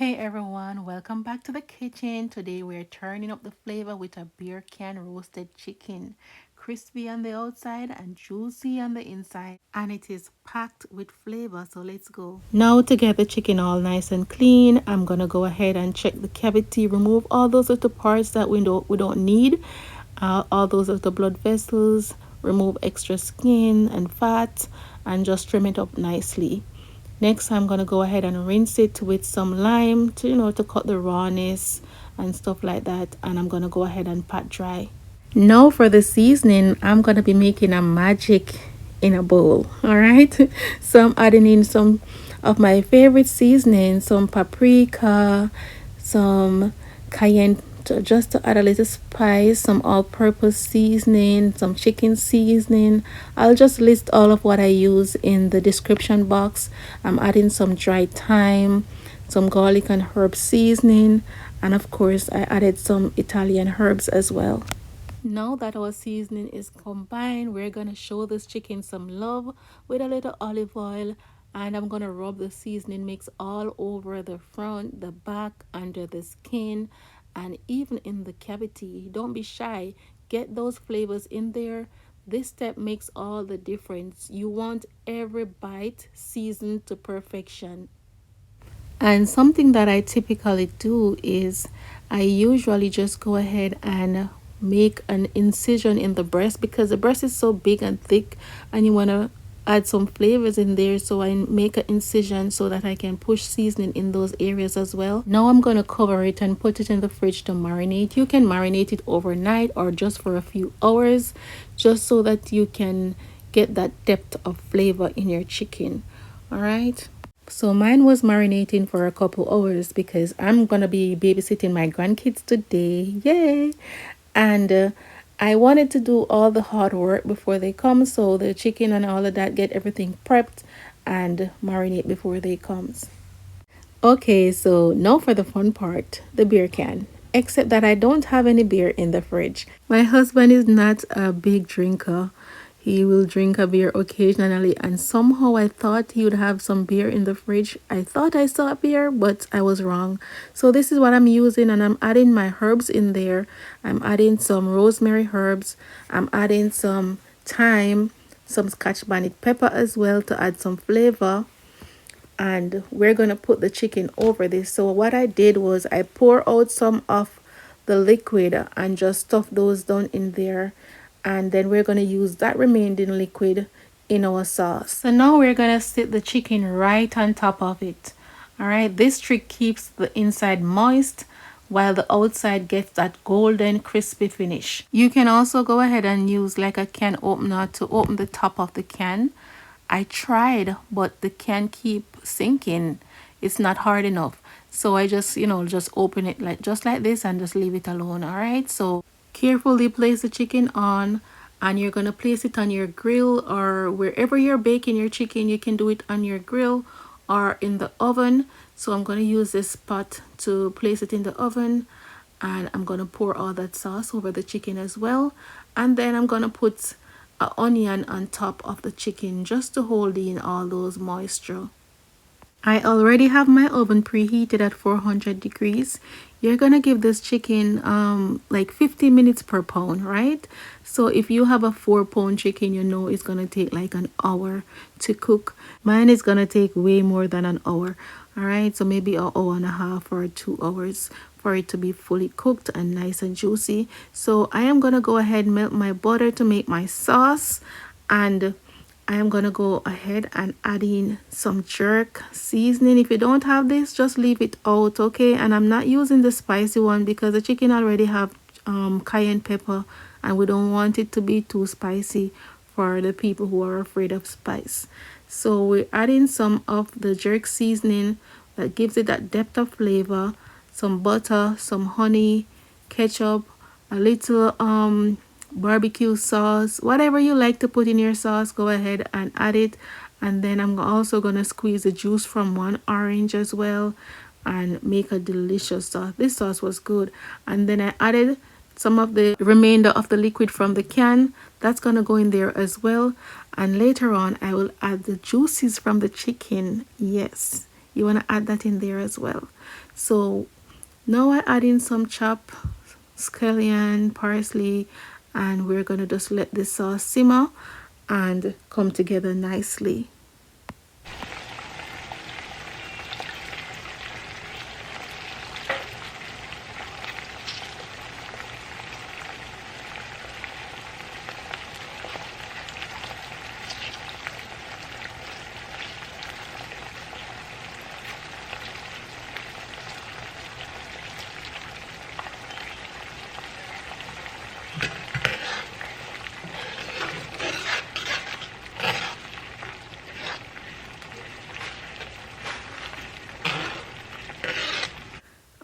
Hey everyone, welcome back to the kitchen. Today we're turning up the flavor with a beer can roasted chicken. Crispy on the outside and juicy on the inside. And it is packed with flavor, so let's go. Now to get the chicken all nice and clean, I'm gonna go ahead and check the cavity, remove all those little parts that we don't need, all those little blood vessels, remove extra skin and fat, and just trim it up nicely. Next, I'm going to go ahead and rinse it with some lime to, to cut the rawness and stuff like that. And I'm going to go ahead and pat dry. Now for the seasoning, I'm going to be making a magic in a bowl. All right. So I'm adding in some of my favorite seasoning, some paprika, some cayenne just to add a little spice, some all-purpose seasoning, some chicken seasoning. I'll just list all of what I use in the description box. I'm adding some dried thyme, some garlic and herb seasoning, and of course I added some Italian herbs as well. Now that our seasoning is combined, we're gonna show this chicken some love with a little olive oil, and I'm gonna rub the seasoning mix all over the front, the back, under the skin, and even in the cavity. Don't be shy, get those flavors in there. This step makes all the difference. You want every bite seasoned to perfection. And something that I typically do is I usually just go ahead and make an incision in the breast because the breast is so big and thick and you want to add some flavors in there. So I make an incision so that I can push seasoning in those areas as well. Now I'm going to cover it and put it in the fridge to marinate. You can marinate it overnight or just for a few hours, just so that you can get that depth of flavor in your chicken. All right. So mine was marinating for a couple hours because I'm gonna be babysitting my grandkids today. Yay! And I wanted to do all the hard work before they come, so the chicken and all of that, get everything prepped and marinate before they comes. Okay, so now for the fun part, the beer can. Except that I don't have any beer in the fridge. My husband is not a big drinker. He will drink a beer occasionally, and somehow I thought he would have some beer in the fridge. I thought I saw beer, but I was wrong. So this is what I'm using, and I'm adding my herbs in there. I'm adding some rosemary herbs. I'm adding some thyme, some Scotch Bonnet pepper as well to add some flavor, and we're gonna put the chicken over this. So what I did was I pour out some of the liquid and just stuff those down in there, and then we're gonna use that remaining liquid in our sauce. So now we're gonna sit the chicken right on top of it. All right, this trick keeps the inside moist while the outside gets that golden crispy finish. You can also go ahead and use like a can opener to open the top of the can. I tried, but the can keep sinking. It's not hard enough. So I just, just open it like just like this and just leave it alone. All right. So carefully place the chicken on, and you're going to place it on your grill or wherever you're baking your chicken. You can do it on your grill or in the oven. So I'm going to use this pot to place it in the oven, and I'm going to pour all that sauce over the chicken as well. And then I'm going to put an onion on top of the chicken just to hold in all those moisture. I already have my oven preheated at 400 degrees. You're gonna give this chicken like 50 minutes per pound, right? So if you have a 4-pound chicken, you know it's gonna take like an hour to cook. Mine is gonna take way more than an hour. All right, so maybe an hour and a half or 2 hours for it to be fully cooked and nice and juicy. So I am gonna go ahead and melt my butter to make my sauce, and I am gonna go ahead and add in some jerk seasoning. If you don't have this, just leave it out, okay? And I'm not using the spicy one because the chicken already have cayenne pepper, and we don't want it to be too spicy for the people who are afraid of spice. So we're adding some of the jerk seasoning that gives it that depth of flavor, some butter, some honey, ketchup, a little barbecue sauce, whatever you like to put in your sauce, go ahead and add it. And then I'm also gonna squeeze the juice from one orange as well and make a delicious sauce. This sauce was good. And then I added some of the remainder of the liquid from the can. That's gonna go in there as well. And later on I will add the juices from the chicken. Yes, you want to add that in there as well. So now I add in some chopped scallion, parsley, and we're going to just let this sauce simmer and come together nicely.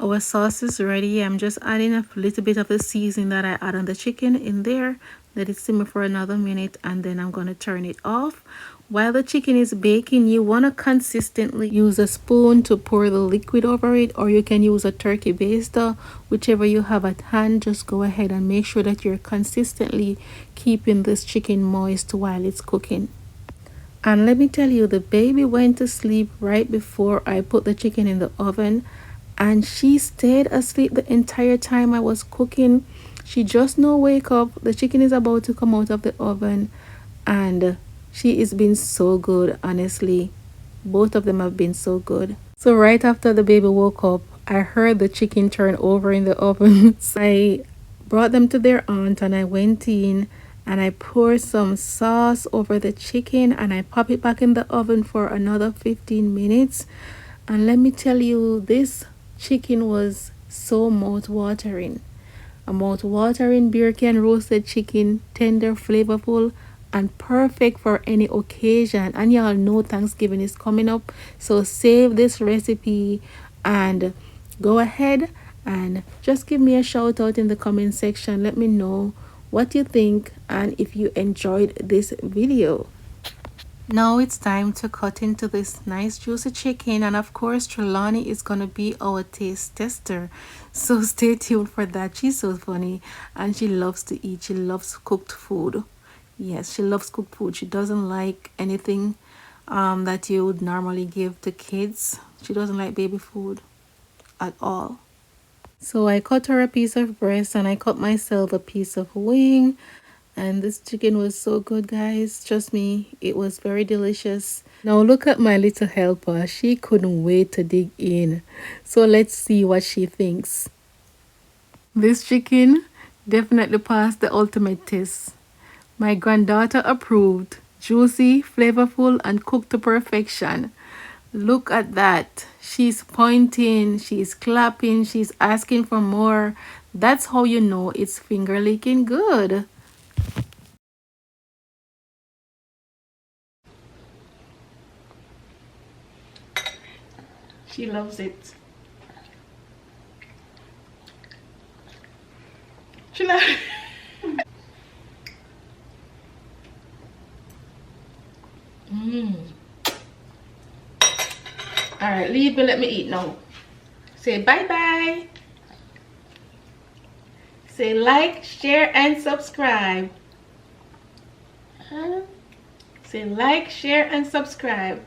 Our sauce is ready. I'm just adding a little bit of the seasoning that I add on the chicken in there. Let it simmer for another minute and then I'm going to turn it off. While the chicken is baking, you want to consistently use a spoon to pour the liquid over it, or you can use a turkey baster, whichever you have at hand. Just go ahead and make sure that you're consistently keeping this chicken moist while it's cooking. And let me tell you, the baby went to sleep right before I put the chicken in the oven, and she stayed asleep the entire time I was cooking. She just now wake up. The chicken is about to come out of the oven, and she is been so good, honestly. Both of them have been so good. So right after the baby woke up, I heard the chicken turn over in the oven. So I brought them to their aunt and I went in and I poured some sauce over the chicken and I pop it back in the oven for another 15 minutes. And let me tell you, this chicken was so mouth-watering. A mouth-watering beer can roasted chicken, tender, flavorful, and perfect for any occasion. And y'all know Thanksgiving is coming up, so save this recipe and go ahead and just give me a shout out in the comment section. Let me know what you think and if you enjoyed this video. Now it's time to cut into this nice juicy chicken, and of course Trelawney is gonna be our taste tester, so stay tuned for that. She's so funny and she loves to eat. She loves cooked food. Yes, she loves cooked food. She doesn't like anything that you would normally give to kids. She doesn't like baby food at all. So I cut her a piece of breast and I cut myself a piece of wing. And this chicken was so good, guys. Trust me, it was very delicious. Now look at my little helper. She couldn't wait to dig in. So let's see what she thinks. This chicken definitely passed the ultimate test. My granddaughter approved. Juicy, flavorful, and cooked to perfection. Look at that. She's pointing, she's clapping, she's asking for more. That's how you know it's finger licking good. She loves it. She loves it. All right, leave me, let me eat now. Say bye-bye. Say like, share, and subscribe. Say like, share, and subscribe.